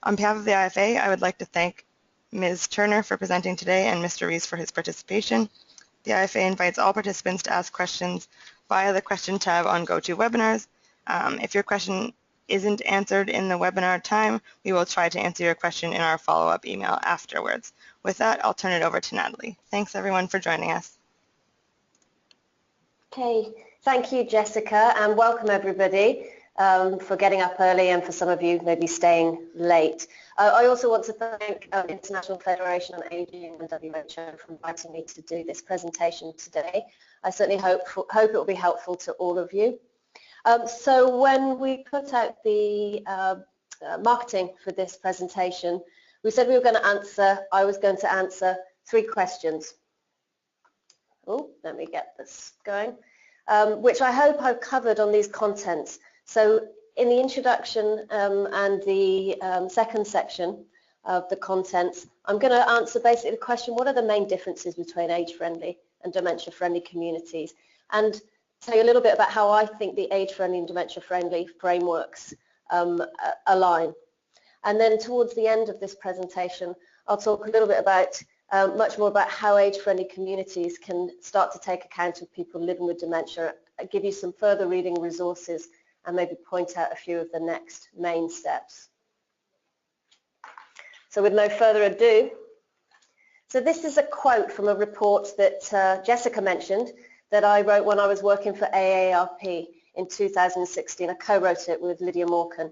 On behalf of the IFA, I would like to thank Ms. Turner for presenting today and Mr. Rees for his participation. The IFA invites all participants to ask questions via the question tab on GoToWebinars. If your question isn't answered in the webinar time, we will try to answer your question in our follow-up email afterwards. With that, I'll turn it over to Natalie. Thanks everyone for joining us. Okay, thank you, Jessica, and welcome everybody for getting up early and for some of you maybe staying late. I also want to thank International Federation on Aging and WHO for inviting me to do this presentation today. I certainly hope it will be helpful to all of you. So when we put out the marketing for this presentation, we said we were going to answer, I was going to answer 3 questions. Oh, let me get this going, which I hope I've covered on these contents. So in the introduction and the second section of the contents, I'm going to answer basically the question, what are the main differences between age-friendly and dementia-friendly communities? And tell you a little bit about how I think the age-friendly and dementia-friendly frameworks align. And then towards the end of this presentation, I'll talk a little bit about much more about how age-friendly communities can start to take account of people living with dementia, give you some further reading resources, and maybe point out a few of the next main steps. So with no further ado, so this is a quote from a report that Jessica mentioned that I wrote when I was working for AARP in 2016. I co-wrote it with Lydia Morgan.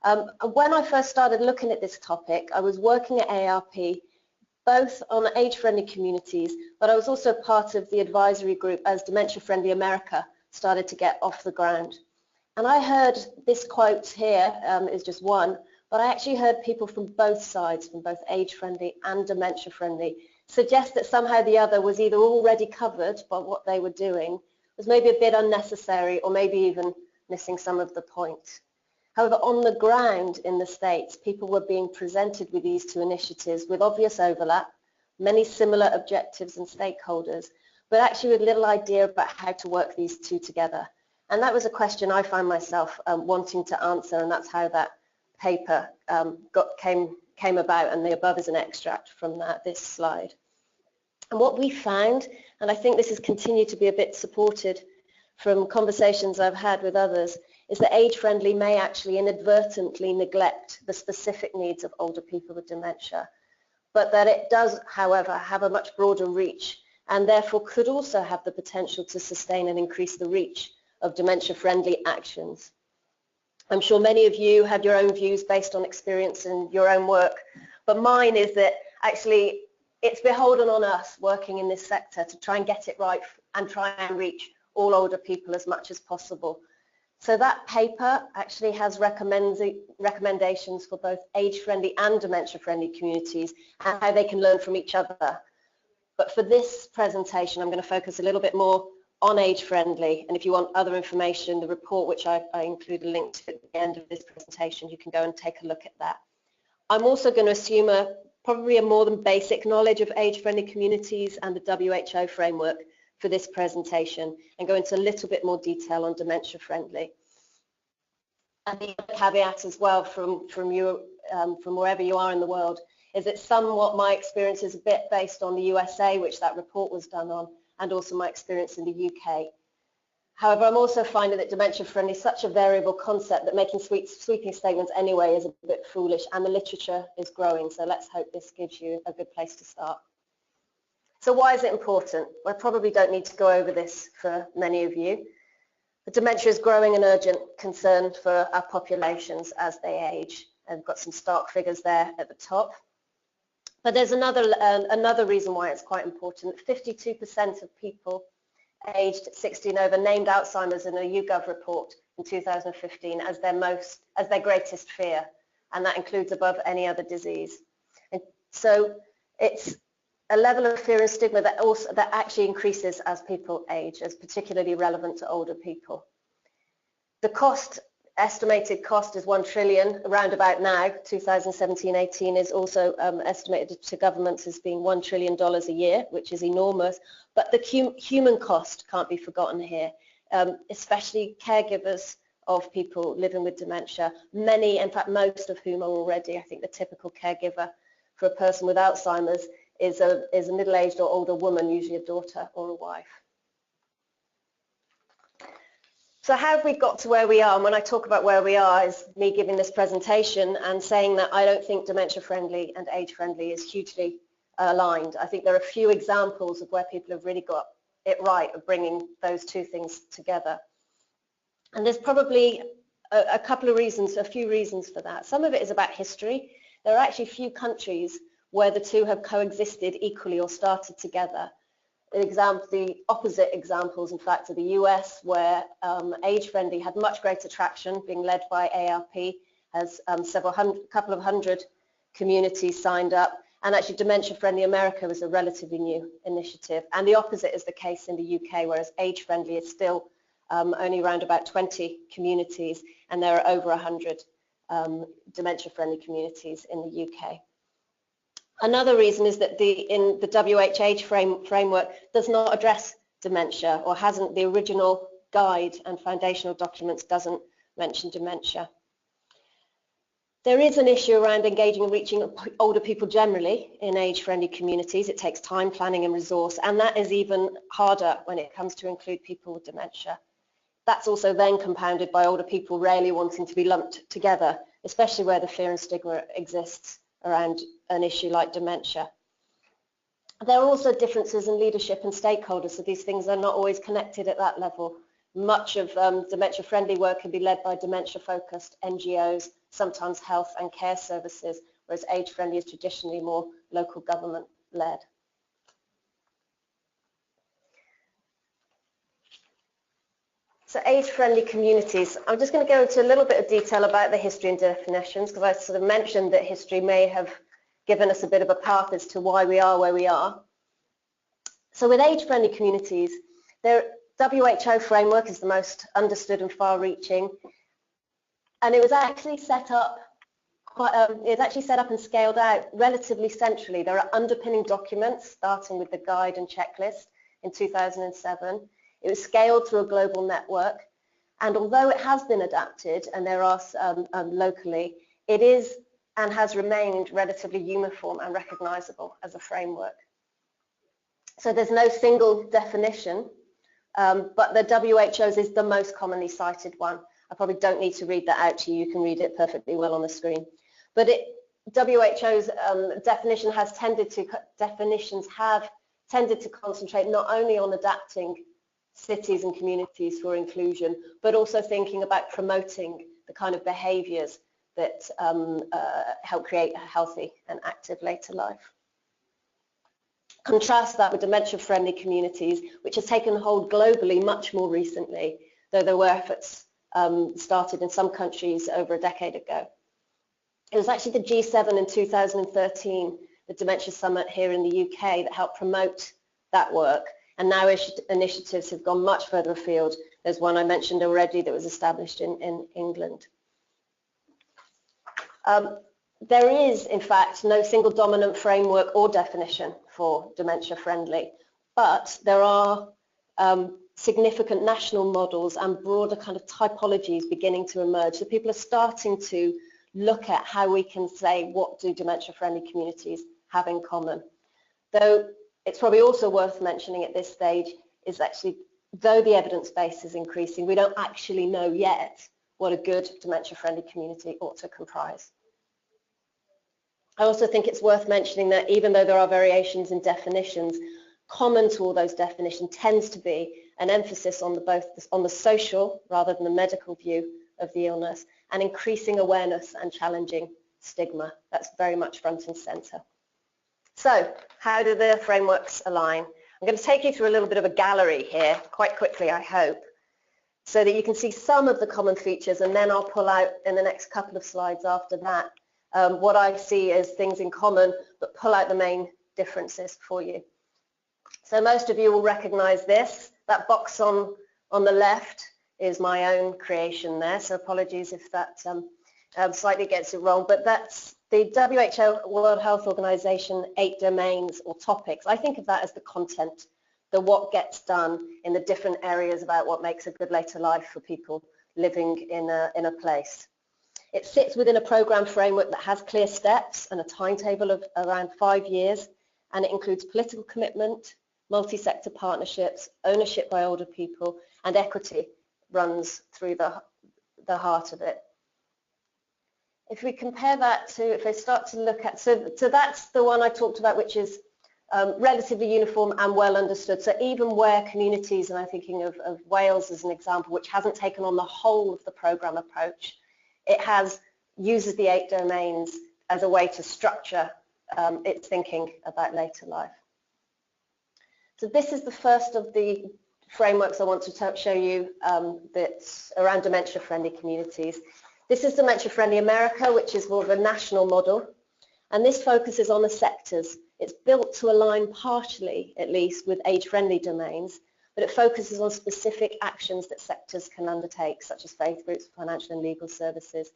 When I first started looking at this topic, I was working at AARP both on age-friendly communities, but I was also part of the advisory group as Dementia-Friendly America started to get off the ground. And I heard this quote here is just one, but I actually heard people from both sides, from both age-friendly and dementia-friendly, suggest that somehow the other was either already covered by what they were doing, was maybe a bit unnecessary, or maybe even missing some of the point. However, on the ground in the States, people were being presented with these 2 initiatives with obvious overlap, many similar objectives and stakeholders, but actually with little idea about how to work these 2 together. And that was a question I found myself wanting to answer, and that's how that paper came about, and the above is an extract from this slide. And what we found, and I think this has continued to be a bit supported from conversations I've had with others, is that age-friendly may actually inadvertently neglect the specific needs of older people with dementia, but that it does, however, have a much broader reach, and therefore could also have the potential to sustain and increase the reach of dementia-friendly actions. I'm sure many of you have your own views based on experience in your own work, but mine is that actually it's beholden on us working in this sector to try and get it right and try and reach all older people as much as possible. So that paper actually has recommendations for both age-friendly and dementia-friendly communities and how they can learn from each other. But for this presentation, I'm going to focus a little bit more on age-friendly, and if you want other information, the report which I include a link to at the end of this presentation, you can go and take a look at that. I'm also going to assume probably a more than basic knowledge of age-friendly communities and the WHO framework for this presentation, and go into a little bit more detail on dementia-friendly. And the caveat as well from wherever you are in the world is that somewhat my experience is a bit based on the USA, which that report was done on, and also my experience in the UK. However, I'm also finding that dementia-friendly is such a variable concept that making sweeping statements anyway is a bit foolish, and the literature is growing, so let's hope this gives you a good place to start. So why is it important? I probably don't need to go over this for many of you. But dementia is growing an urgent concern for our populations as they age, and we've got some stark figures there at the top. But there's another reason why it's quite important. 52% of people aged 60 and over named Alzheimer's in a YouGov report in 2015 as their greatest fear, and that includes above any other disease. And so it's a level of fear and stigma that actually increases as people age, as particularly relevant to older people. The estimated cost is 1 trillion around about now. 2017-18 is also estimated to governments as being $1 trillion a year, which is enormous. But the human cost can't be forgotten here, especially caregivers of people living with dementia, many, in fact most of whom are already, I think the typical caregiver for a person with Alzheimer's is a middle-aged or older woman, usually a daughter or a wife. So how have we got to where we are? And when I talk about where we are, is me giving this presentation and saying that I don't think dementia-friendly and age-friendly is hugely aligned. I think there are a few examples of where people have really got it right of bringing those two things together. And there's probably a couple of reasons, a few reasons for that. Some of it is about history. There are actually few countries where the two have coexisted equally or started together. The opposite examples, in fact, are the US, where age-friendly had much greater traction, being led by ARP, has couple of hundred communities signed up, and actually dementia-friendly America was a relatively new initiative. And the opposite is the case in the UK, whereas age-friendly is still only around about 20 communities, and there are over 100 dementia-friendly communities in the UK. Another reason is that in the WHH framework does not address dementia, or hasn't. The original guide and foundational documents doesn't mention dementia. There is an issue around engaging and reaching older people generally in age-friendly communities. It takes time, planning and resource, and that is even harder when it comes to include people with dementia. That's also then compounded by older people rarely wanting to be lumped together, especially where the fear and stigma exists around an issue like dementia. There are also differences in leadership and stakeholders, so these things are not always connected at that level. Much of dementia-friendly work can be led by dementia-focused NGOs, sometimes health and care services, whereas age-friendly is traditionally more local government-led. So age-friendly communities. I'm just going to go into a little bit of detail about the history and definitions, because I sort of mentioned that history may have given us a bit of a path as to why we are where we are. So with age-friendly communities, their WHO framework is the most understood and far-reaching, and it was actually set up and scaled out relatively centrally. There are underpinning documents starting with the guide and checklist in 2007. It was scaled through a global network, and although it has been adapted, and there are locally, it is and has remained relatively uniform and recognizable as a framework. So there's no single definition, but the WHO's is the most commonly cited one. I probably don't need to read that out to you. You can read it perfectly well on the screen. But WHO's definitions have tended to concentrate not only on adapting cities and communities for inclusion, but also thinking about promoting the kind of behaviours that help create a healthy and active later life. Contrast that with dementia-friendly communities, which has taken hold globally much more recently, though there were efforts started in some countries over a decade ago. It was actually the G7 in 2013, the Dementia Summit here in the UK, that helped promote that work. And now initiatives have gone much further afield. There's one I mentioned already that was established in England. There is, in fact, no single dominant framework or definition for dementia-friendly, but there are significant national models and broader kind of typologies beginning to emerge. So people are starting to look at how we can say, what do dementia-friendly communities have in common? Though it's probably also worth mentioning at this stage is actually, though the evidence base is increasing, we don't actually know yet what a good dementia-friendly community ought to comprise. I also think it's worth mentioning that even though there are variations in definitions, common to all those definitions tends to be an emphasis on the social rather than the medical view of the illness, and increasing awareness and challenging stigma. That's very much front and centre. So how do the frameworks align? I'm going to take you through a little bit of a gallery here, quite quickly I hope, so that you can see some of the common features, and then I'll pull out in the next couple of slides after that what I see as things in common, but pull out the main differences for you. So most of you will recognise this. That box on the left is my own creation there, so apologies if that slightly gets it wrong, but that's the WHO World Health Organization 8 domains or topics. I think of that as the content, the what gets done in the different areas about what makes a good later life for people living in a place. It sits within a program framework that has clear steps and a timetable of around 5 years, and it includes political commitment, multi-sector partnerships, ownership by older people, and equity runs through the heart of it. If we compare that to, if I start to look at, so that's the one I talked about, which is relatively uniform and well understood. So even where communities, and I'm thinking of Wales as an example, which hasn't taken on the whole of the programme approach, it uses the 8 domains as a way to structure its thinking about later life. So this is the first of the frameworks I want to show you that's around dementia-friendly communities. This is Dementia-Friendly America, which is more of a national model, and this focuses on the sectors. It's built to align partially, at least, with age-friendly domains, but it focuses on specific actions that sectors can undertake, such as faith groups, financial and legal services.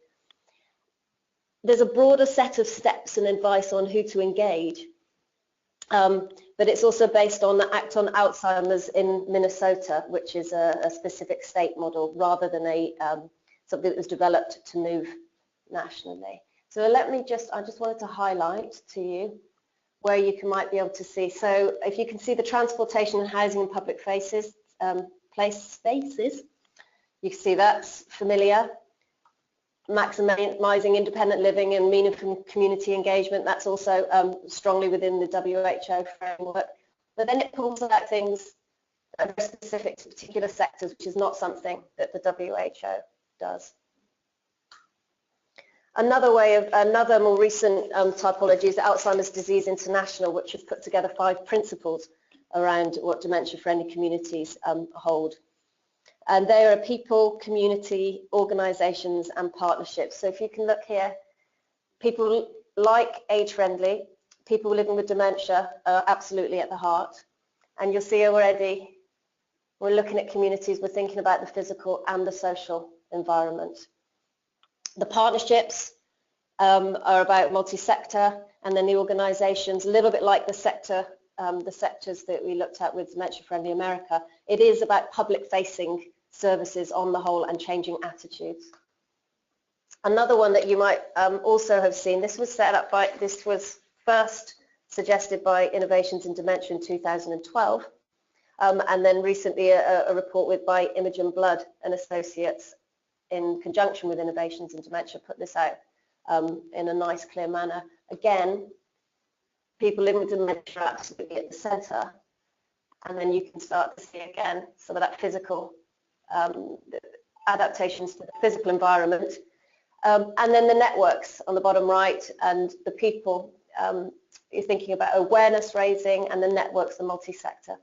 There's a broader set of steps and advice on who to engage, but it's also based on the Act on Alzheimer's in Minnesota, which is a specific state model, rather than something that was developed to move nationally. So I just wanted to highlight to you where you might be able to see. So if you can see the transportation and housing and public place spaces, you can see that's familiar. Maximising independent living and meaningful community engagement, that's also strongly within the WHO framework. But then it pulls out things that are specific to particular sectors, which is not something that the WHO does. Another more recent typology is Alzheimer's Disease International, which has put together 5 principles around what dementia-friendly communities hold. And they are people, community, organisations and partnerships. So if you can look here, people like age-friendly, people living with dementia are absolutely at the heart. And you'll see already, we're looking at communities, we're thinking about the physical and the social environment. The partnerships are about multi-sector, and then the organisations, a little bit like the sectors that we looked at with Dementia-Friendly America, it is about public-facing services on the whole and changing attitudes. Another one that you might also have seen, this was first suggested by Innovations in Dementia in 2012, and then recently a report by Imogen Blood and Associates in conjunction with Innovations in Dementia put this out in a nice, clear manner. Again, people living with dementia are absolutely at the centre, and then you can start to see again some of that physical adaptations to the physical environment, and then the networks on the bottom right, and the people. You're thinking about awareness raising, and the networks are multi-sector.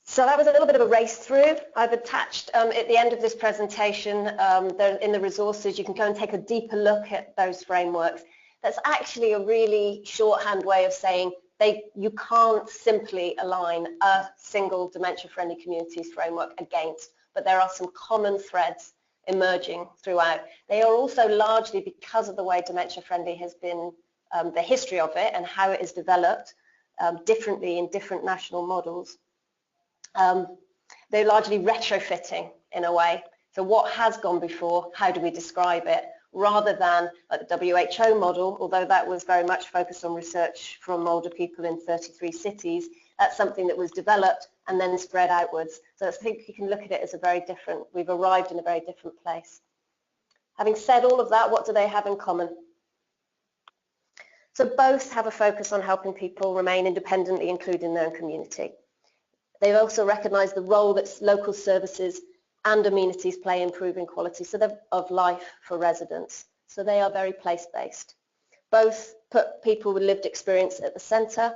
So that was a little bit of a race through. I've attached at the end of this presentation, in the resources, you can go and take a deeper look at those frameworks. That's actually a really shorthand way of saying you can't simply align a single dementia-friendly communities framework against, but there are some common threads emerging throughout. They are also largely, because of the way dementia-friendly has been, the history of it and how it is developed differently in different national models. They're largely retrofitting in a way. So what has gone before, how do we describe it, rather than like the WHO model, although that was very much focused on research from older people in 33 cities, that's something that was developed and then spread outwards. So I think you can look at it as we've arrived in a very different place. Having said all of that, what do they have in common? So both have a focus on helping people remain independently included in their own community. They also recognise the role that local services and amenities play in improving quality of life for residents. So they are very place-based. Both put people with lived experience at the centre.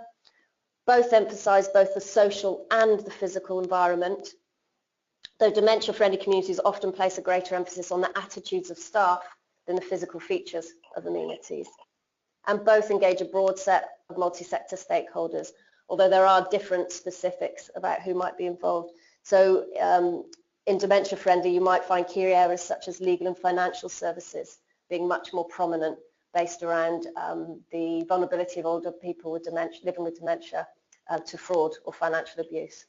Both emphasise both the social and the physical environment, though dementia-friendly communities often place a greater emphasis on the attitudes of staff than the physical features of amenities. And both engage a broad set of multi-sector stakeholders, although there are different specifics about who might be involved. So in dementia-friendly, you might find key areas such as legal and financial services being much more prominent, based around the vulnerability of older people with dementia, living with dementia, to fraud or financial abuse.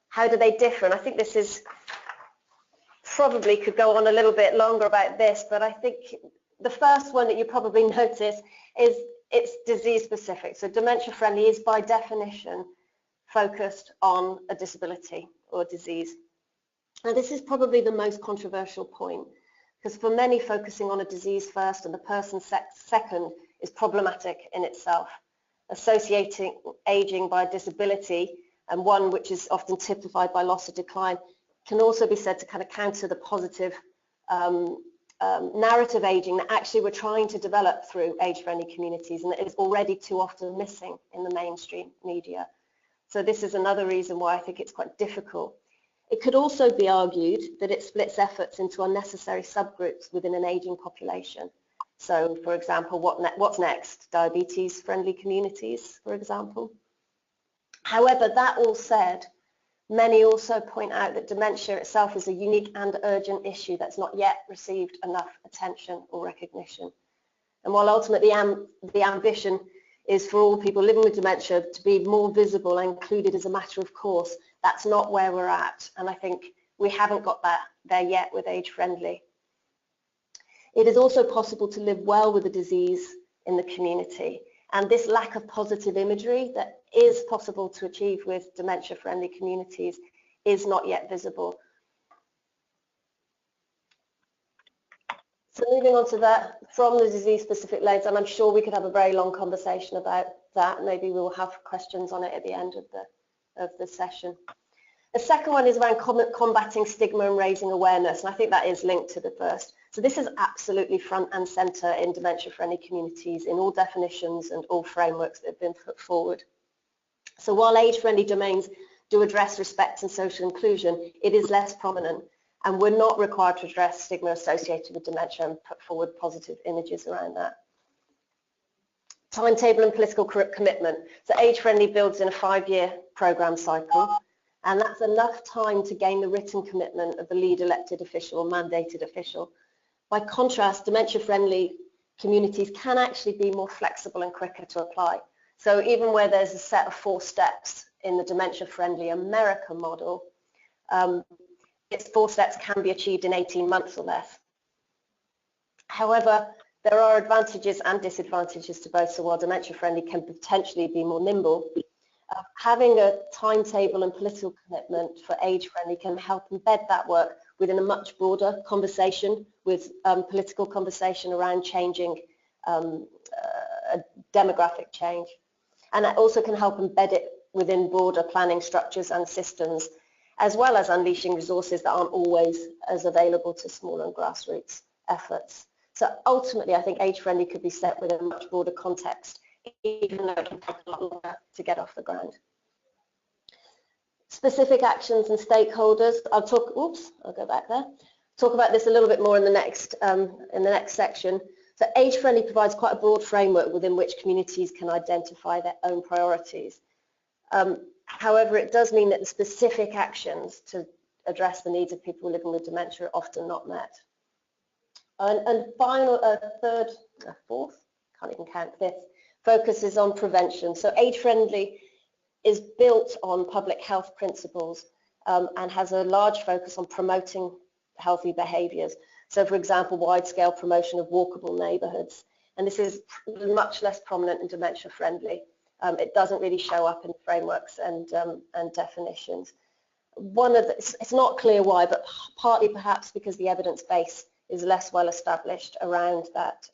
How do they differ? And I think this is probably could go on a little bit longer about this, but I think the first one that you probably notice is it's disease specific. So dementia friendly is by definition focused on a disability or disease. Now this is probably the most controversial point, because for many focusing on a disease first and the person second is problematic in itself. Associating aging by a disability, and one which is often typified by loss or decline, can also be said to kind of counter the positive narrative aging that actually we're trying to develop through age-friendly communities, and that is already too often missing in the mainstream media. So this is another reason why I think it's quite difficult. It could also be argued that it splits efforts into unnecessary subgroups within an aging population. So, for example, what's next? Diabetes-friendly communities, for example. However, that all said, many also point out that dementia itself is a unique and urgent issue that's not yet received enough attention or recognition. And while ultimately the ambition is for all people living with dementia to be more visible and included as a matter of course, that's not where we're at. And I think we haven't got that there yet with age-friendly. It is also possible to live well with the disease in the community. And this lack of positive imagery that is possible to achieve with dementia-friendly communities is not yet visible. So moving on to that, from the disease-specific lens, and I'm sure we could have a very long conversation about that. Maybe we'll have questions on it at the end of the session. The second one is around combating stigma and raising awareness, and I think that is linked to the first. So this is absolutely front and centre in dementia-friendly communities in all definitions and all frameworks that have been put forward. So while age-friendly domains do address respect and social inclusion, it is less prominent, and we're not required to address stigma associated with dementia and put forward positive images around that. Timetable and political commitment. So age-friendly builds in a 5-year programme cycle, and that's enough time to gain the written commitment of the lead elected official or mandated official. By contrast, dementia-friendly communities can actually be more flexible and quicker to apply. So even where there's a set of 4 steps in the dementia-friendly American model, its 4 steps can be achieved in 18 months or less. However, there are advantages and disadvantages to both. So while dementia-friendly can potentially be more nimble, having a timetable and political commitment for age-friendly can help embed that work within a much broader conversation with political conversation around changing demographic change. And that also can help embed it within broader planning structures and systems, as well as unleashing resources that aren't always as available to small and grassroots efforts. So ultimately, I think age-friendly could be set within a much broader context, even though it can take a lot longer to get off the ground. Specific actions and stakeholders. I'll go back there. Talk about this a little bit more in the next section. So age-friendly provides quite a broad framework within which communities can identify their own priorities. However, it does mean that the specific actions to address the needs of people living with dementia are often not met. And final, fourth, can't even count, fifth, focuses on prevention. So age-friendly is built on public health principles and has a large focus on promoting healthy behaviours. So, for example, wide-scale promotion of walkable neighbourhoods. And this is much less prominent in dementia-friendly. It doesn't really show up in frameworks and definitions. It's not clear why, but partly perhaps because the evidence base is less well established around that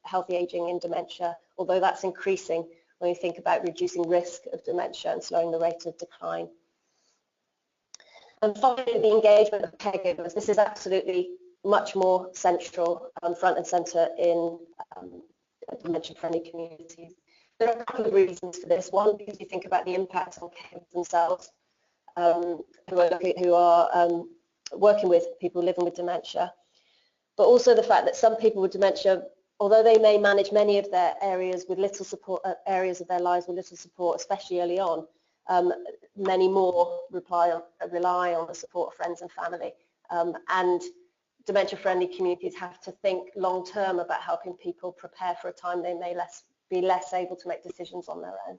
healthy ageing in dementia, although that's increasing when you think about reducing risk of dementia and slowing the rate of decline. And finally, the engagement of caregivers. This is absolutely much more central, front and centre in dementia-friendly communities. There are a couple of reasons for this. One, because you think about the impact on caregivers themselves, who are working with people living with dementia, but also the fact that some people with dementia, although they may manage many of their areas with little support, areas of their lives with little support, especially early on, many more rely on the support of friends and family. And dementia-friendly communities have to think long-term about helping people prepare for a time they may be less able to make decisions on their own.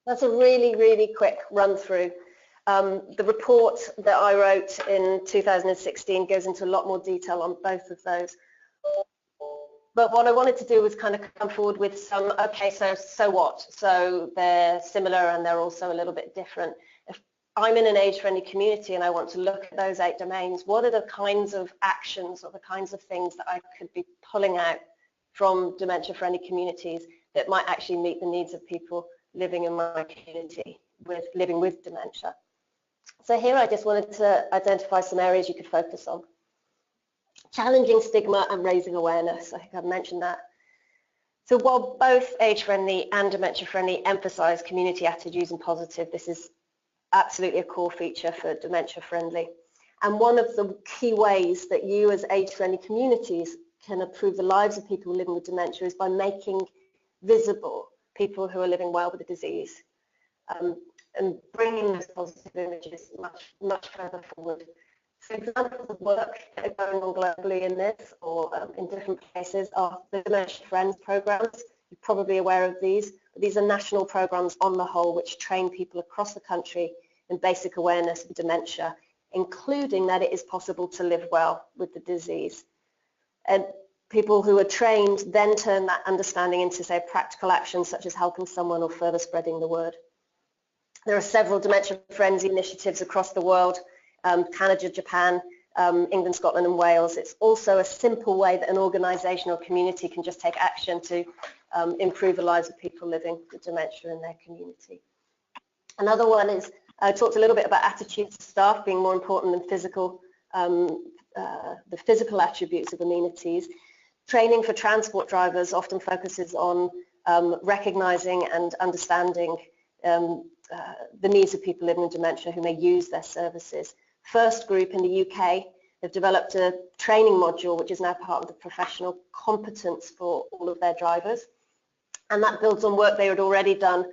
That's a really, really quick run through. The report that I wrote in 2016 goes into a lot more detail on both of those. But what I wanted to do was kind of come forward with some, okay, so what? So they're similar and they're also a little bit different. If I'm in an age-friendly community and I want to look at those 8 domains, what are the kinds of actions or the kinds of things that I could be pulling out from dementia-friendly communities that might actually meet the needs of people living in my community, living with dementia? So here I just wanted to identify some areas you could focus on. Challenging stigma and raising awareness. I think I've mentioned that. So while both age-friendly and dementia-friendly emphasize community attitudes and positive, this is absolutely a core feature for dementia-friendly. And one of the key ways that you as age-friendly communities can improve the lives of people living with dementia is by making visible people who are living well with the disease, and bringing those positive images much further forward. So examples of work that are going on globally in this or in different places are the Dementia Friends programs. You're probably aware of these. These are national programs on the whole which train people across the country in basic awareness of dementia, including that it is possible to live well with the disease. And people who are trained then turn that understanding into, say, practical actions such as helping someone or further spreading the word. There are several dementia-friendly initiatives across the world, Canada, Japan, England, Scotland and Wales. It's also a simple way that an organisation or community can just take action to improve the lives of people living with dementia in their community. Another one is, I talked a little bit about attitudes of staff being more important than the physical attributes of amenities. Training for transport drivers often focuses on recognising and understanding the needs of people living with dementia who may use their services. First Group in the UK have developed a training module which is now part of the professional competence for all of their drivers, and that builds on work they had already done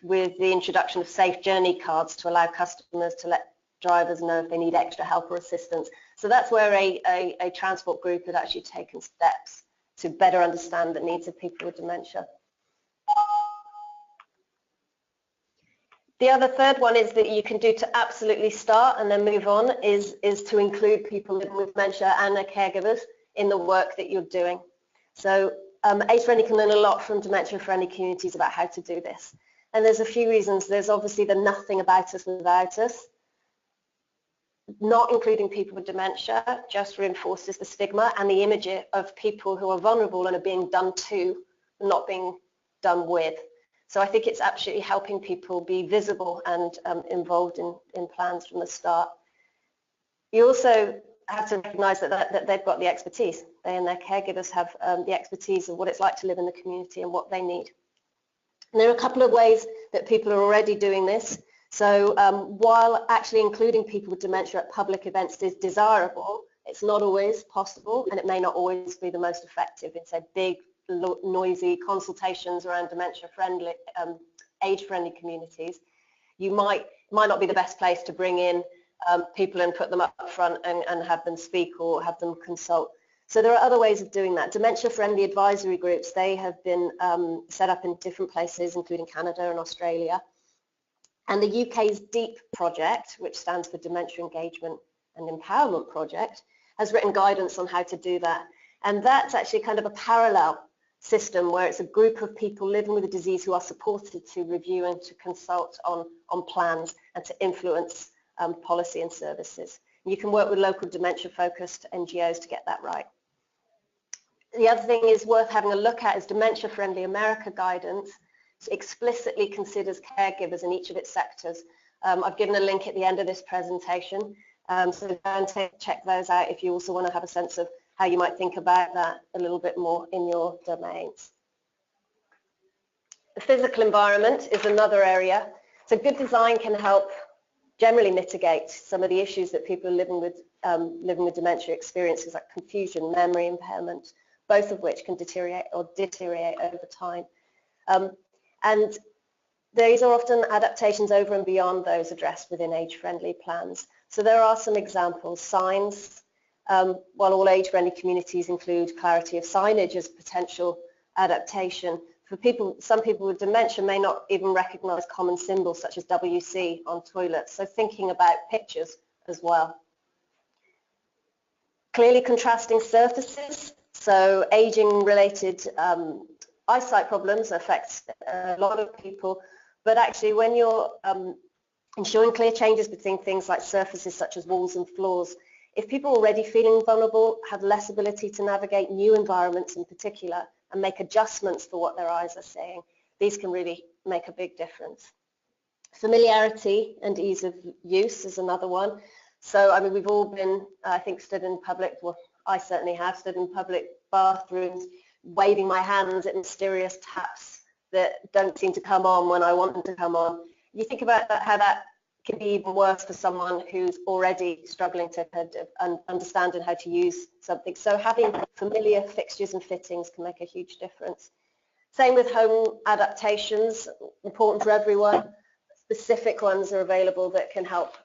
with the introduction of safe journey cards to allow customers to let drivers know if they need extra help or assistance. So that's where a transport group had actually taken steps to better understand the needs of people with dementia. The other third one is that you can do to absolutely start and then move on is to include people living with dementia and their caregivers in the work that you're doing. So age-friendly can learn a lot from dementia-friendly communities about how to do this. And there's a few reasons. There's obviously the nothing about us without us. Not including people with dementia just reinforces the stigma and the image of people who are vulnerable and are being done to, not being done with. So I think it's absolutely helping people be visible and involved in plans from the start. You also have to recognise that they've got the expertise. They and their caregivers have the expertise of what it's like to live in the community and what they need. And there are a couple of ways that people are already doing this. So while actually including people with dementia at public events is desirable, it's not always possible, and it may not always be the most effective in, say, big, noisy consultations around dementia-friendly, age-friendly communities. You might not be the best place to bring in people and put them up front and have them speak or have them consult. So there are other ways of doing that. Dementia-friendly advisory groups, they have been set up in different places, including Canada and Australia. And the UK's DEEP project, which stands for Dementia Engagement and Empowerment Project, has written guidance on how to do that. And that's actually kind of a parallel system where it's a group of people living with a disease who are supported to review and to consult on plans and to influence policy and services. And you can work with local dementia-focused NGOs to get that right. The other thing is worth having a look at is Dementia Friendly America guidance. It explicitly considers caregivers in each of its sectors. I've given a link at the end of this presentation, so go and check those out if you also want to have a sense of how you might think about that a little bit more in your domains. The physical environment is another area. So good design can help generally mitigate some of the issues that people living with dementia experiences, like confusion, memory impairment, both of which can deteriorate over time. And these are often adaptations over and beyond those addressed within age-friendly plans. So there are some examples. Signs, while all age-friendly communities include clarity of signage as potential adaptation, For people, some people with dementia may not even recognize common symbols such as WC on toilets, so thinking about pictures as well. Clearly contrasting surfaces, so aging-related eyesight problems affect a lot of people, but actually when you're ensuring clear changes between things like surfaces such as walls and floors, if people are already feeling vulnerable, have less ability to navigate new environments in particular, and make adjustments for what their eyes are seeing, these can really make a big difference. Familiarity and ease of use is another one. So, I mean, we've all been, I think, stood in public, well, I certainly have stood in public bathrooms, waving my hands at mysterious taps that don't seem to come on when I want them to come on. You think about that, how that can be even worse for someone who's already struggling to kind of understand and how to use something. So having familiar fixtures and fittings can make a huge difference. Same with home adaptations, important for everyone. Specific ones are available that can help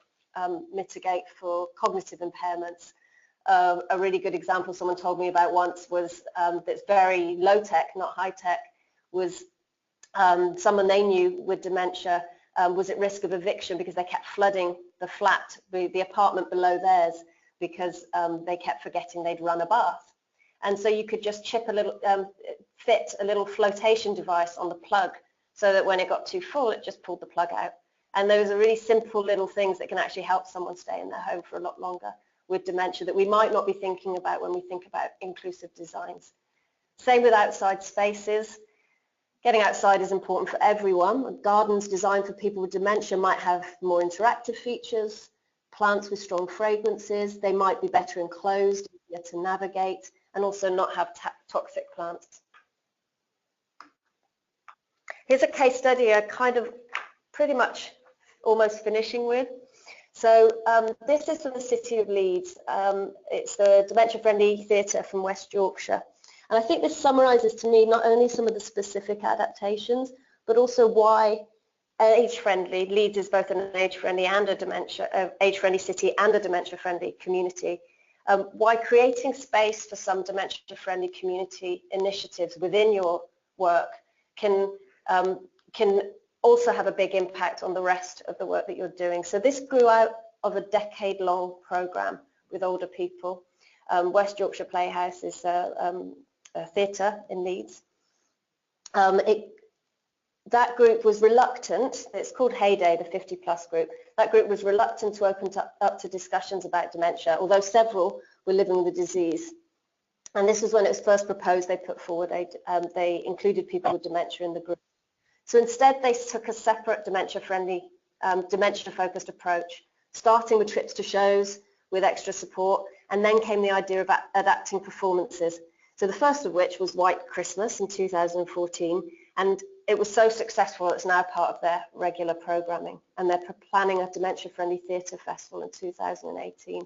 mitigate for cognitive impairments. A really good example someone told me about once was that's very low tech, not high tech, was someone they knew with dementia was at risk of eviction because they kept flooding the flat, the apartment below theirs, because they kept forgetting they'd run a bath. And so you could just chip a little, fit a little flotation device on the plug so that when it got too full, it just pulled the plug out. And those are really simple little things that can actually help someone stay in their home for a lot longer with dementia that we might not be thinking about when we think about inclusive designs. Same with outside spaces. Getting outside is important for everyone. Gardens designed for people with dementia might have more interactive features, plants with strong fragrances. They might be better enclosed, easier to navigate, and also not have toxic plants. Here's a case study I'm kind of pretty much almost finishing with. So this is from the city of Leeds. It's the dementia-friendly theatre from West Yorkshire. And I think this summarises to me not only some of the specific adaptations, but also why age-friendly, Leeds is both an age-friendly and a dementia, age-friendly city and a dementia-friendly community. Why creating space for some dementia-friendly community initiatives within your work can also have a big impact on the rest of the work that you're doing. So this grew out of a decade-long programme with older people. West Yorkshire Playhouse is a theatre in Leeds. That group was reluctant, it's called Heyday, the 50+ group. That group was reluctant to open up to discussions about dementia, although several were living with the disease. And this was when it was first proposed. They put forward, they included people with dementia in the group. So instead they took a separate dementia-friendly, dementia-focused approach, starting with trips to shows with extra support, and then came the idea of adapting performances. So the first of which was White Christmas in 2014, and it was so successful it's now part of their regular programming, and they're planning a dementia-friendly theatre festival in 2018.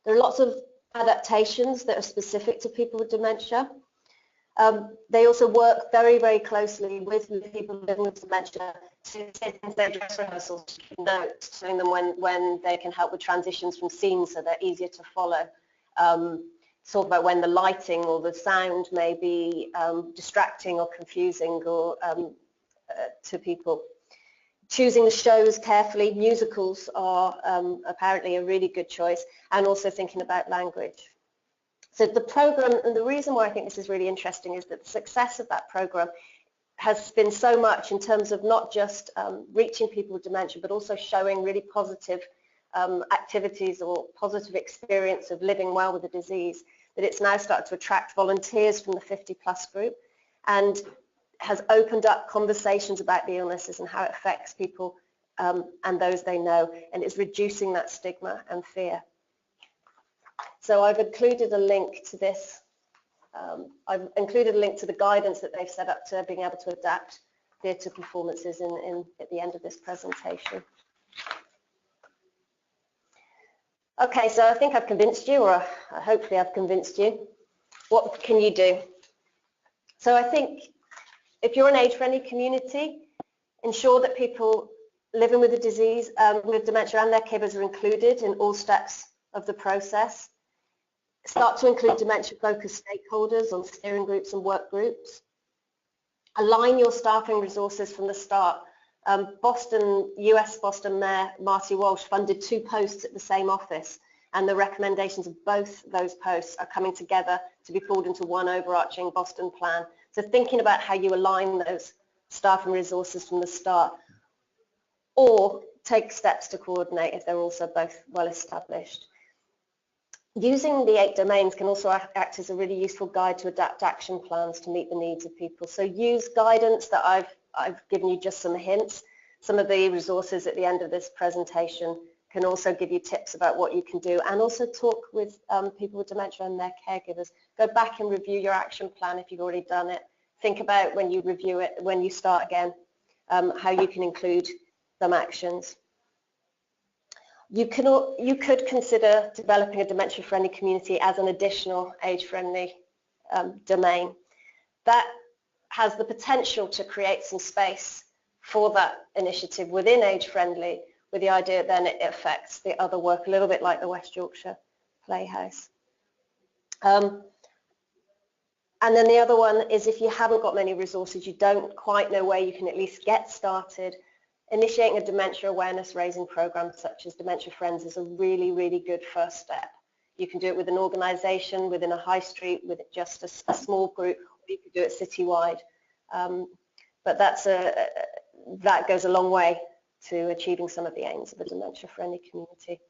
There are lots of adaptations that are specific to people with dementia. They also work very, very closely with people living with dementia to sit into their dress rehearsals, to keep notes, telling them when they can help with transitions from scenes so they're easier to follow. Talk about when the lighting or the sound may be distracting or confusing or to people. Choosing the shows carefully. Musicals are apparently a really good choice, and also thinking about language. So the program, and the reason why I think this is really interesting is that the success of that program has been so much in terms of not just reaching people with dementia, but also showing really positive activities or positive experience of living well with the disease, that it's now started to attract volunteers from the 50+ group and has opened up conversations about the illnesses and how it affects people and those they know, and it's reducing that stigma and fear. So I've included a link to this. I've included a link to the guidance that they've set up to being able to adapt theatre performances at the end of this presentation. Okay, so I think I've convinced you, or hopefully I've convinced you. What can you do? So I think if you're an age-friendly community, ensure that people living with the disease, with dementia and their caregivers are included in all steps of the process. Start to include dementia-focused stakeholders on steering groups and work groups. Align your staffing resources from the start. US Boston Mayor Marty Walsh funded 2 posts at the same office, and the recommendations of both those posts are coming together to be pulled into one overarching Boston plan. So thinking about how you align those staffing resources from the start, or take steps to coordinate if they're also both well established. Using the 8 domains can also act as a really useful guide to adapt action plans to meet the needs of people. So use guidance that I've given you just some hints. Some of the resources at the end of this presentation can also give you tips about what you can do, and also talk with people with dementia and their caregivers. Go back and review your action plan if you've already done it. Think about when you review it, when you start again, how you can include some actions. You could consider developing a dementia-friendly community as an additional age-friendly domain. That has the potential to create some space for that initiative within age-friendly, with the idea then it affects the other work, a little bit like the West Yorkshire Playhouse. And then the other one is, if you haven't got many resources, you don't quite know where you can at least get started, initiating a dementia awareness raising program such as Dementia Friends is a really, really good first step. You can do it with an organisation, within a high street, with just a small group, or you could do it citywide. But that goes a long way to achieving some of the aims of a dementia-friendly community.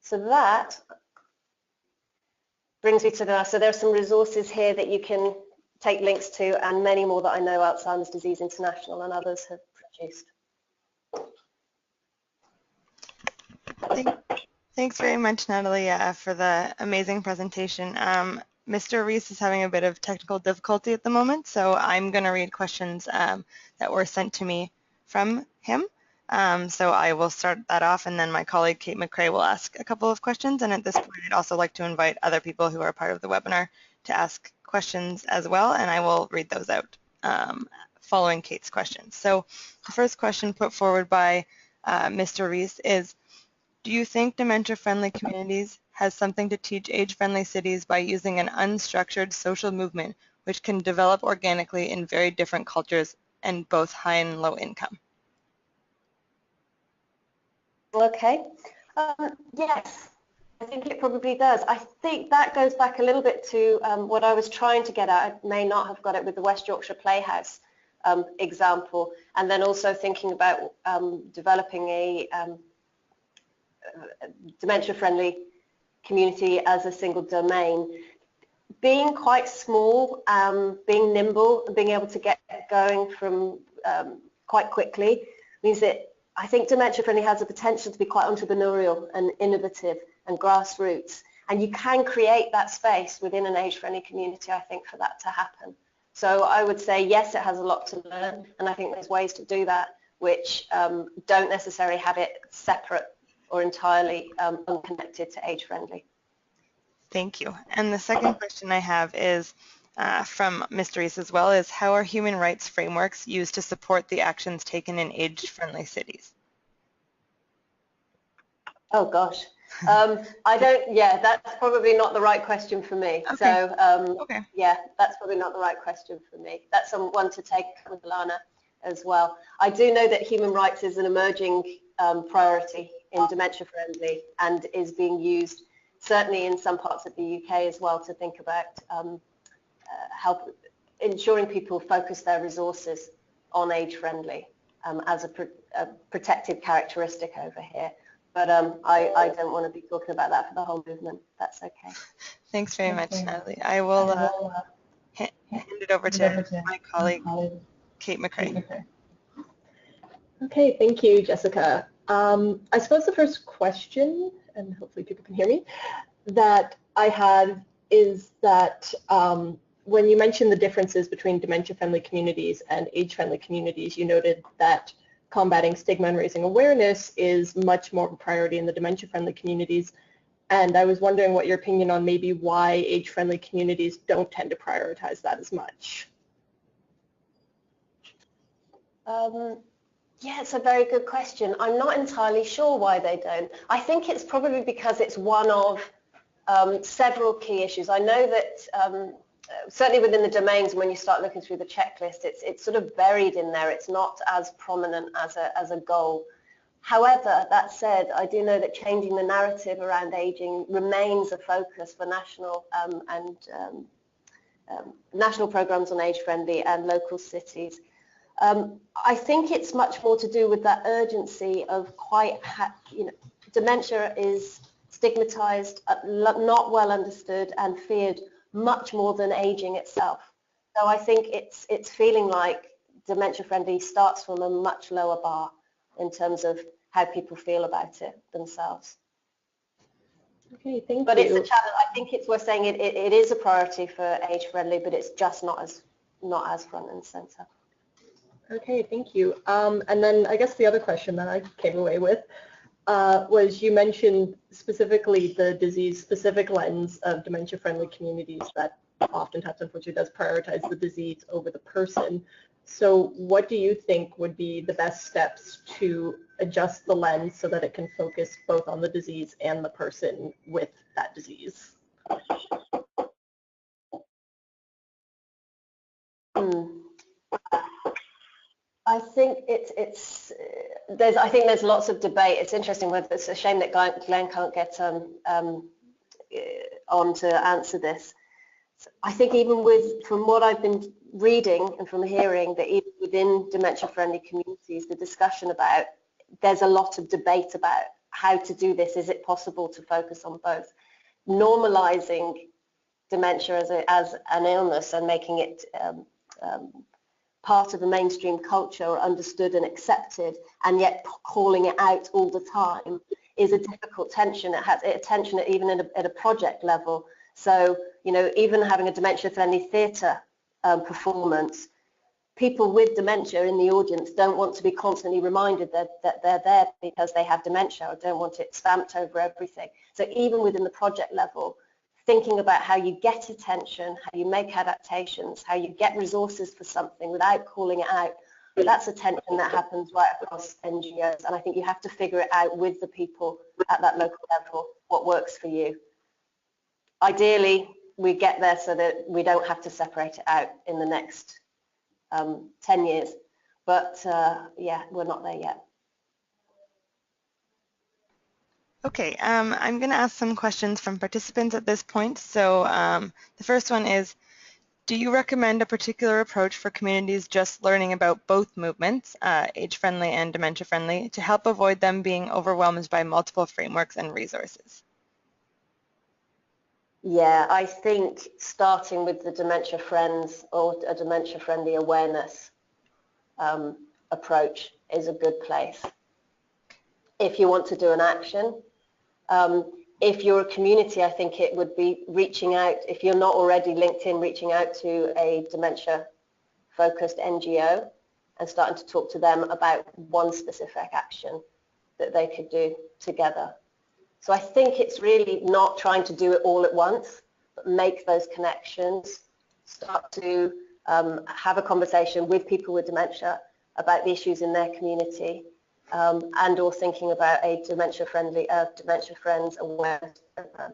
So that brings me to so there are some resources here that you can take links to, and many more that I know Alzheimer's Disease International and others have produced. Thanks very much, Natalie, for the amazing presentation. Mr. Rees is having a bit of technical difficulty at the moment, so I'm going to read questions that were sent to me from him. So I will start that off, and then my colleague Kate McCrae will ask a couple of questions. And at this point, I'd also like to invite other people who are part of the webinar to ask questions as well, and I will read those out following Kate's questions. So the first question put forward by Mr. Rees is, do you think dementia-friendly communities has something to teach age-friendly cities by using an unstructured social movement which can develop organically in very different cultures and both high and low income? Okay. Yes, I think it probably does. I think that goes back a little bit to what I was trying to get at. I may not have got it with the West Yorkshire Playhouse example, and then also thinking about developing a dementia-friendly community as a single domain. Being quite small, being nimble, and being able to get going from quite quickly means that I think dementia-friendly has the potential to be quite entrepreneurial and innovative and grassroots, and you can create that space within an age-friendly community, I think, for that to happen. So I would say, yes, it has a lot to learn, and I think there's ways to do that which don't necessarily have it separate or entirely unconnected to age-friendly. Thank you. And the second question I have is from Mr. Rees as well, is how are human rights frameworks used to support the actions taken in age-friendly cities? Oh gosh, that's probably not the right question for me. Okay. So yeah, that's probably not the right question for me. That's one to take with Lana as well. I do know that human rights is an emerging priority in dementia-friendly and is being used certainly in some parts of the UK as well to think about ensuring people focus their resources on age-friendly as a protective characteristic over here. But I don't want to be talking about that for the whole movement. That's okay. Thanks very much, Natalie. I will hand it over to my colleague, Kate McCrae. Okay, thank you, Jessica. I suppose the first question, and hopefully people can hear me, that I had is that when you mentioned the differences between dementia-friendly communities and age-friendly communities, you noted that combating stigma and raising awareness is much more of a priority in the dementia-friendly communities. And I was wondering what your opinion on maybe why age-friendly communities don't tend to prioritize that as much. Yeah, it's a very good question. I'm not entirely sure why they don't. I think it's probably because it's one of several key issues. I know that certainly within the domains, when you start looking through the checklist, it's sort of buried in there. It's not as prominent as a goal. However, that said, I do know that changing the narrative around ageing remains a focus for national national programs on age-friendly and local cities. I think it's much more to do with that urgency of dementia is stigmatized, not well understood and feared much more than aging itself. So I think it's feeling like dementia-friendly starts from a much lower bar in terms of how people feel about it themselves. Okay, thank you. But it's a challenge. I think it's worth saying it is a priority for age-friendly, but it's just not as front and center. Okay, thank you. And then I guess the other question that I came away with was, you mentioned specifically the disease-specific lens of dementia-friendly communities that oftentimes, unfortunately, does prioritize the disease over the person. So what do you think would be the best steps to adjust the lens so that it can focus both on the disease and the person with that disease? I think I think there's lots of debate. It's interesting. It's a shame that Glenn can't get on to answer this. I think even from what I've been reading and from hearing, that even within dementia-friendly communities, the discussion about, there's a lot of debate about how to do this. Is it possible to focus on both? Normalizing dementia as an illness and making it part of the mainstream culture, or understood and accepted, and yet calling it out all the time is a difficult tension. It has a tension even at a project level. So, even having a dementia-friendly theatre performance, people with dementia in the audience don't want to be constantly reminded that they're there because they have dementia, or don't want it stamped over everything. So even within the project level, thinking about how you get attention, how you make adaptations, how you get resources for something without calling it out, that's a tension that happens right across NGOs. And I think you have to figure it out with the people at that local level, what works for you. Ideally, we get there so that we don't have to separate it out in the next 10 years. But yeah, we're not there yet. Okay, I'm going to ask some questions from participants at this point. So the first one is, do you recommend a particular approach for communities just learning about both movements, age-friendly and dementia-friendly, to help avoid them being overwhelmed by multiple frameworks and resources? Yeah, I think starting with the Dementia Friends or a dementia-friendly awareness approach is a good place. If you want to do an action, if you're a community, I think it would be reaching out, if you're not already linked in, reaching out to a dementia-focused NGO and starting to talk to them about one specific action that they could do together. So I think it's really not trying to do it all at once, but make those connections, start to have a conversation with people with dementia about the issues in their community, and or thinking about a dementia-friendly, dementia friends awareness program,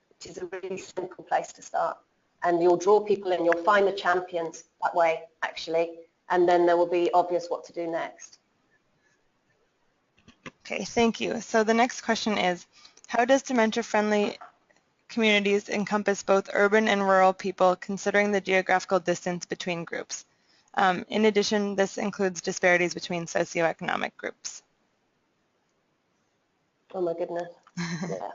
which is a really simple place to start. And you'll draw people in, you'll find the champions that way, actually, and then there will be obvious what to do next. Okay, thank you. So the next question is, how does dementia-friendly communities encompass both urban and rural people, considering the geographical distance between groups? In addition, this includes disparities between socioeconomic groups. Oh my goodness. Yeah.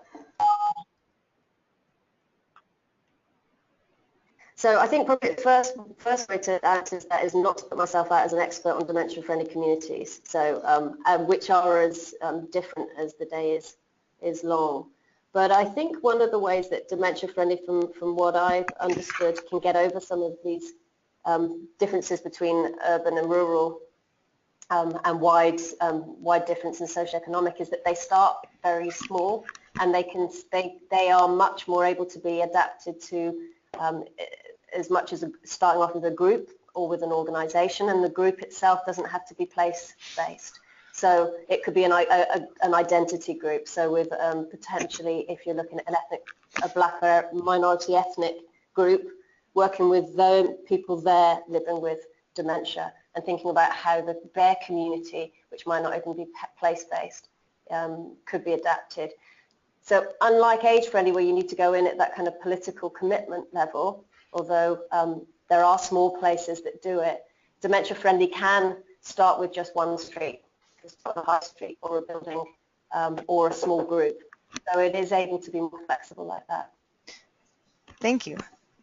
So I think probably the first way to answer that is not to put myself out as an expert on dementia-friendly communities, so which are as different as the day is long. But I think one of the ways that dementia-friendly, from what I've understood, can get over some of these differences between urban and rural and wide difference in socioeconomic is that they start very small, and they are much more able to be adapted to as much as starting off with a group or with an organization, and the group itself doesn't have to be place-based. So it could be an identity group. So with potentially, if you're looking at a black or minority ethnic group, working with the people there living with dementia and thinking about how their community, which might not even be place-based, could be adapted. So unlike age-friendly, where you need to go in at that kind of political commitment level, although there are small places that do it, dementia-friendly can start with just one street, just on a high street or a building or a small group. So it is able to be more flexible like that. Thank you.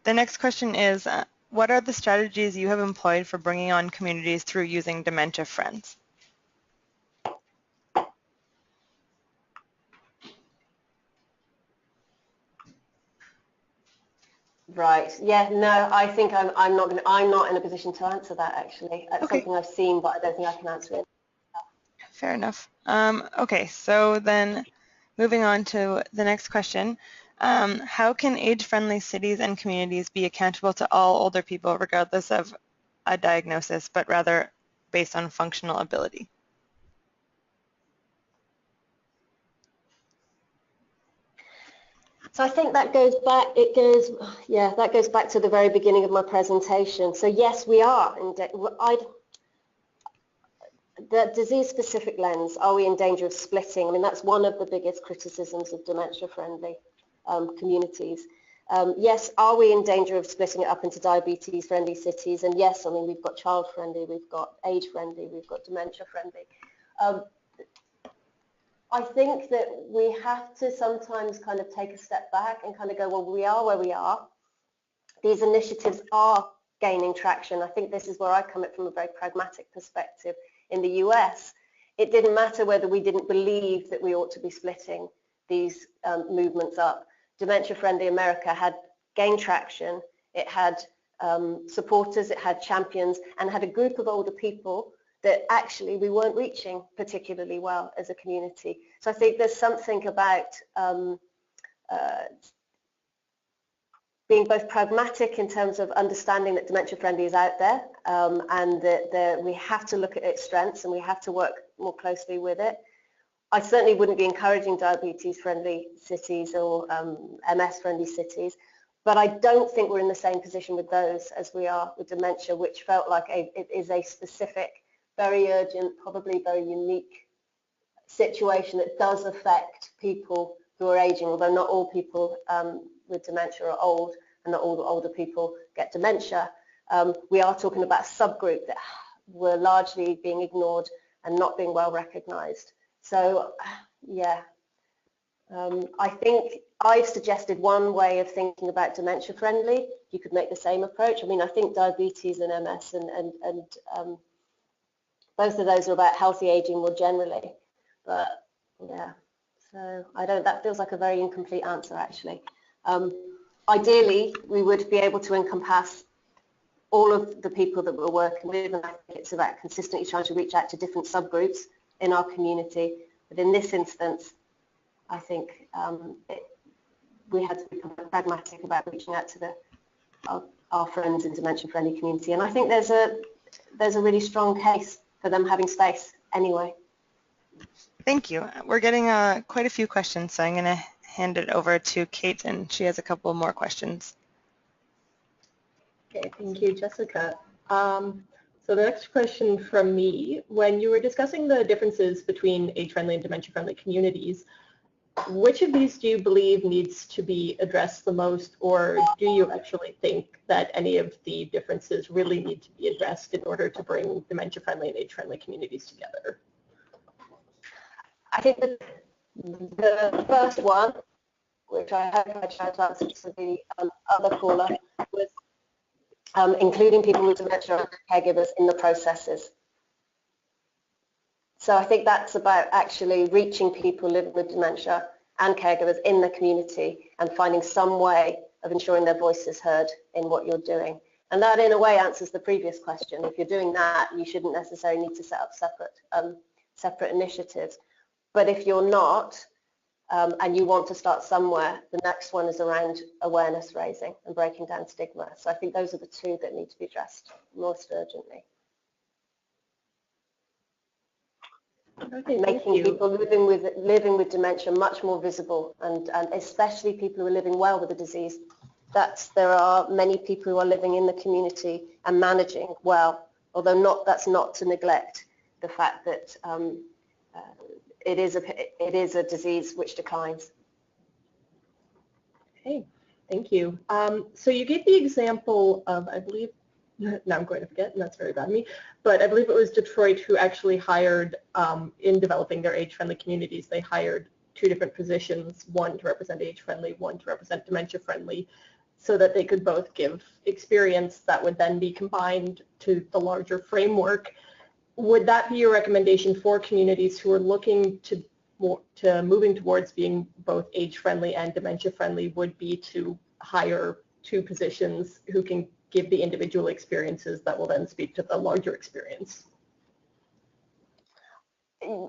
The next question is, what are the strategies you have employed for bringing on communities through using Dementia Friends? Right. Yeah. No. I think I'm not in a position to answer that. Actually, it's Okay. something I've seen, but I don't think I can answer it. Fair enough. Okay. So then, moving on to the next question, how can age-friendly cities and communities be accountable to all older people, regardless of a diagnosis, but rather based on functional ability? So I think that goes back. That goes back to the very beginning of my presentation. So yes, we are. The disease-specific lens, are we in danger of splitting? I mean, that's one of the biggest criticisms of dementia-friendly communities. Yes, are we in danger of splitting it up into diabetes-friendly cities? And yes, I mean, we've got child-friendly, we've got age-friendly, we've got dementia-friendly. I think that we have to sometimes kind of take a step back and kind of go, well, we are where we are. These initiatives are gaining traction. I think this is where I come at from a very pragmatic perspective. In the US, it didn't matter whether we didn't believe that we ought to be splitting these movements up. Dementia-friendly America had gained traction. It had supporters, it had champions, and had a group of older people that actually we weren't reaching particularly well as a community. So I think there's something about being both pragmatic in terms of understanding that dementia-friendly is out there and that we have to look at its strengths and we have to work more closely with it. I certainly wouldn't be encouraging diabetes-friendly cities or MS-friendly cities, but I don't think we're in the same position with those as we are with dementia, which felt like it is a specific, very urgent, probably very unique situation that does affect people who are aging, although not all people with dementia are old and not all older people get dementia. We are talking about a subgroup that were largely being ignored and not being well recognised. So, yeah, I think I've suggested one way of thinking about dementia friendly. You could make the same approach. I mean, I think diabetes and MS and both of those are about healthy aging more generally. But yeah, so that feels like a very incomplete answer actually. Ideally, we would be able to encompass all of the people that we're working with, and I think it's about consistently trying to reach out to different subgroups in our community. But in this instance, I think we had to become pragmatic about reaching out to our friends in dementia-friendly community, and I think there's a really strong case for them having space anyway. Thank you. We're getting quite a few questions, so I'm going to hand it over to Kate, and she has a couple more questions. Okay, thank you, Jessica. So the next question from me, when you were discussing the differences between age-friendly and dementia-friendly communities, which of these do you believe needs to be addressed the most, or do you actually think that any of the differences really need to be addressed in order to bring dementia-friendly and age-friendly communities together? I think the first one, which I hope I tried to answer to the other caller, was including people with dementia and caregivers in the processes. So I think that's about actually reaching people living with dementia and caregivers in the community and finding some way of ensuring their voice is heard in what you're doing. And that in a way answers the previous question. If you're doing that, you shouldn't necessarily need to set up separate initiatives. But if you're not, and you want to start somewhere, the next one is around awareness raising and breaking down stigma. So I think those are the two that need to be addressed most urgently. Okay, making people living with dementia much more visible, and especially people who are living well with the disease, that there are many people who are living in the community and managing well, although that's not to neglect the fact that it is a disease which declines. Okay, thank you. So you gave the example of, I believe, now I'm going to forget, and that's very bad of me, but I believe it was Detroit who actually hired, in developing their age-friendly communities, they hired 2 different positions, one to represent age-friendly, one to represent dementia-friendly, so that they could both give experience that would then be combined to the larger framework. Would that be your recommendation for communities who are looking to moving towards being both age-friendly and dementia-friendly, would be to hire 2 positions who can give the individual experiences that will then speak to the larger experience? Yeah,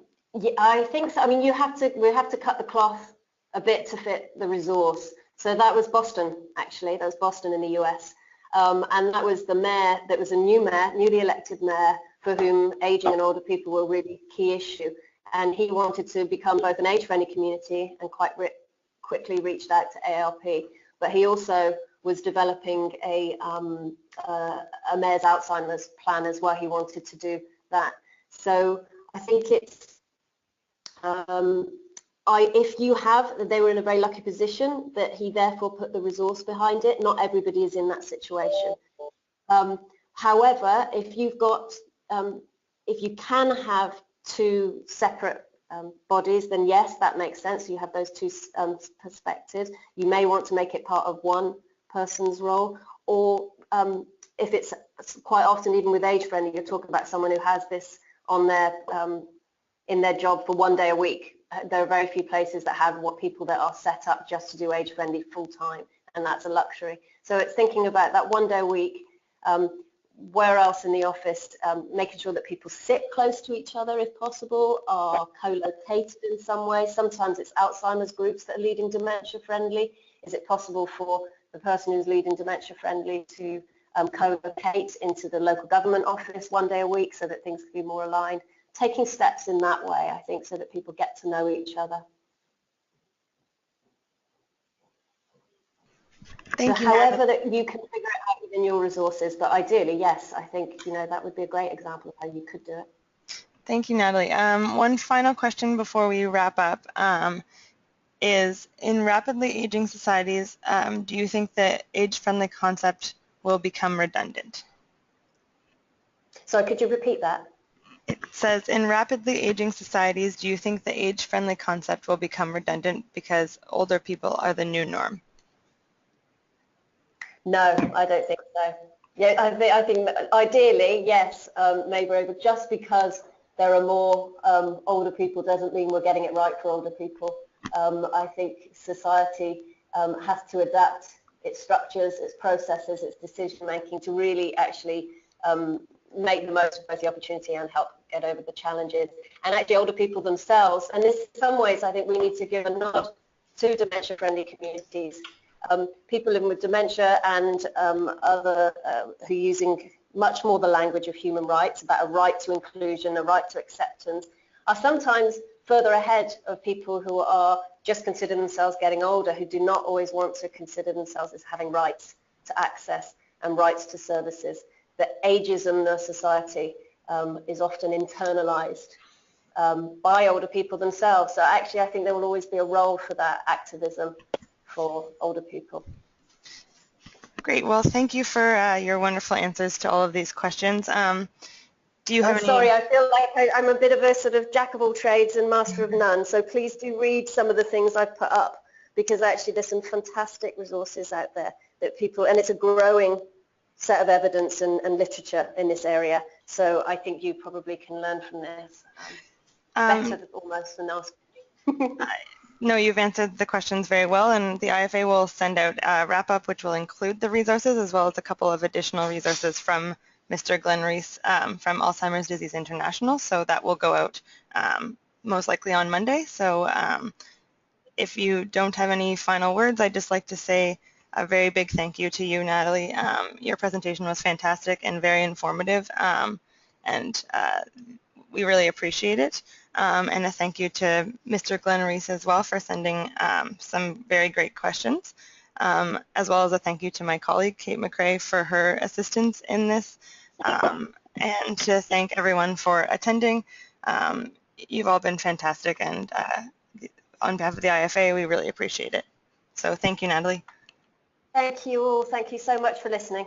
I think so. I mean, we have to cut the cloth a bit to fit the resource. So that was Boston, actually. That was Boston in the US. And that was the mayor, that was a new mayor, newly elected mayor, for whom aging and older people were a really key issue. And he wanted to become both an age-friendly community and quite quickly reached out to AARP. But he also was developing a mayor's Alzheimer's plan as well. He wanted to do that. So I think it's, they were in a very lucky position that he therefore put the resource behind it. Not everybody is in that situation. However, if you can have 2 separate bodies, then yes, that makes sense. You have those 2 perspectives. You may want to make it part of one person's role, or if it's quite often, even with age-friendly, you're talking about someone who has this on their in their job for 1 day a week. There are very few places that have people that are set up just to do age-friendly full-time, and that's a luxury. So it's thinking about that 1 day a week, where else in the office, making sure that people sit close to each other if possible, are co-located in some way. Sometimes it's Alzheimer's groups that are leading dementia-friendly. Is it possible for the person who's leading dementia-friendly to co-locate into the local government office 1 day a week so that things can be more aligned? Taking steps in that way, I think, so that people get to know each other. Thank you, however that you can figure it out within your resources, but ideally, yes, I think, that would be a great example of how you could do it. Thank you, Natalie. One final question before we wrap up is, in rapidly aging societies, do you think the age-friendly concept will become redundant? So could you repeat that? It says, in rapidly aging societies, do you think the age-friendly concept will become redundant because older people are the new norm? No, I don't think so. Yeah, I think ideally, yes, maybe, but just because there are more older people doesn't mean we're getting it right for older people. I think society has to adapt its structures, its processes, its decision making to really actually make the most of both the opportunity and help get over the challenges. And actually older people themselves, and in some ways I think we need to give a nod to dementia-friendly communities. People living with dementia and other who are using much more the language of human rights, about a right to inclusion, a right to acceptance, are sometimes further ahead of people who are just consider themselves getting older, who do not always want to consider themselves as having rights to access and rights to services. That ageism in our society is often internalized by older people themselves. So actually I think there will always be a role for that activism for older people. Great. Well, thank you for your wonderful answers to all of these questions. Do you have any... Sorry, I feel like I'm a bit of a sort of jack of all trades and master of none. So please do read some of the things I've put up, because actually there's some fantastic resources out there that people, and it's a growing set of evidence and literature in this area. So I think you probably can learn from this better almost than asking. No, you've answered the questions very well, and the IFA will send out a wrap-up which will include the resources as well as a couple of additional resources from Mr. Glenn Reese from Alzheimer's Disease International. So that will go out most likely on Monday. So if you don't have any final words, I'd just like to say a very big thank you to you, Natalie. Your presentation was fantastic and very informative, and we really appreciate it. And a thank you to Mr. Glenn Reese as well for sending some very great questions. as well as a thank you to my colleague, Kate McRae, for her assistance in this, and to thank everyone for attending. You've all been fantastic, and on behalf of the IFA, we really appreciate it. So thank you, Natalie. Thank you all. Thank you so much for listening.